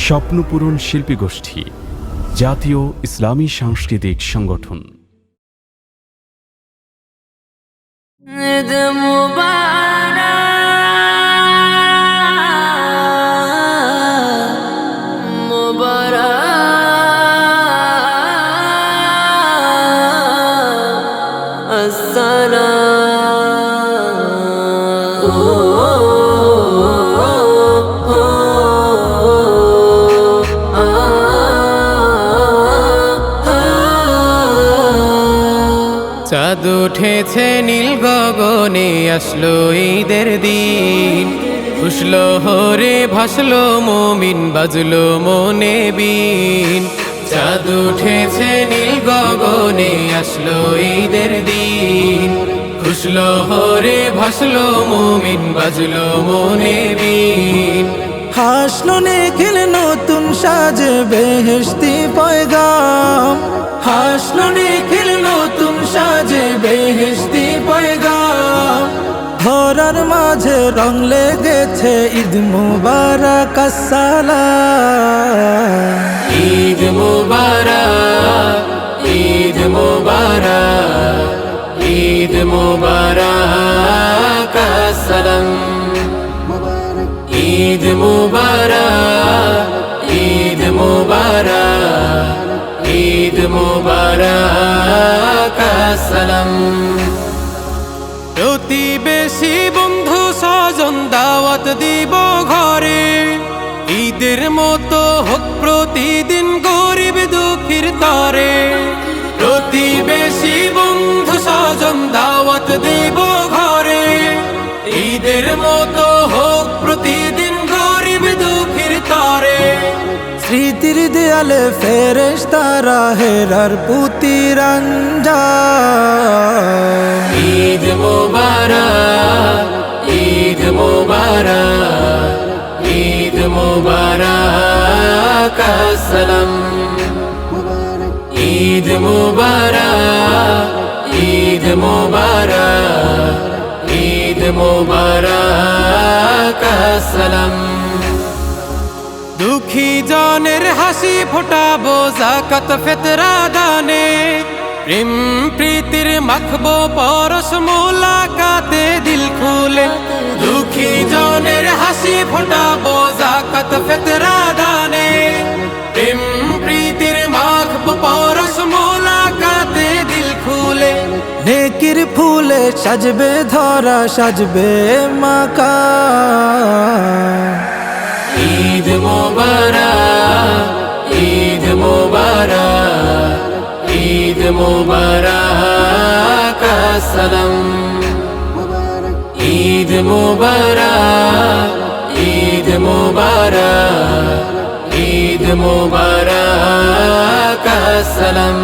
স্বপ্নপূরণ শিল্পী গোষ্ঠী, জাতীয় ইসলামী সাংস্কৃতিক সংগঠন। ঈদ মুবারক, মুবারক চাঁদ উঠেছে নীল গগনে, আসলো ঈদের দিন। উঠলো হরে ভাসলো মুমিন, বাজলো মনে বিন। চাঁদ উঠেছে নীল গগনে, আসলো ঈদের দিন। খুশলো হরে ভাসলো মুমিন, বাজলো মনে বিন। হাসলো নিখিল নতুন সাজে বেহেশতি পয়গাম, হাসলো নিখিল নতুন সাজে বেহেশতি পয়গাম। ধরার মাঝে রং লেগেছে ঈদ মুবারক আসসালাম। ঈদ মুবারক, ঈদ মুবারক, ঈদ মুবারক আসসালাম। ঈদ মুবারক, ঈদ মুবারক, ঈদ মুবারক আসসালাম। প্রতিবেশী বন্ধু স্বজন দাওয়াত দিব ঘরে, ঈদের মতো হোক প্রতিদিন গরিব দুঃখীর তরে। প্রতিবেশী বন্ধু স্বজন দাওয়াত দিব ঘরে, ঈদের মতো হোক প্রতিদিন গরিব দুঃখীর তরে। স্মৃতির দেয়ালে ফেরেশতারা হেরার পুতিরঞ্জন। ঈদ মুবারক, ঈদ মুবারক, ঈদ মুবারক আসসালাম। ঈদ মুবারক, ঈদ মুবারক, ঈদ মুবারক আসসালাম। দুঃখী জনের হাসি ফোটাবো যাকাত ফিতরা দানে, প্রেম প্রীতির মাখবো পরশ মোলাকাতে দিল খুলে। দুঃখী জনের হাসি ফোটাবো যাকাত ফিতরা দানে, প্রেম প্রীতির মাখবো পরশ মোলাকাতে দিল খুলে। নেকির ফুলে সাজবে ধরা, সাজবে মাকাম। ঈদ মুবারক, ঈদ মুবারক, ঈদ মুবারক আসসালাম। ঈদ মুবারক, ঈদ মুবারক, ঈদ মুবারক আসসালাম।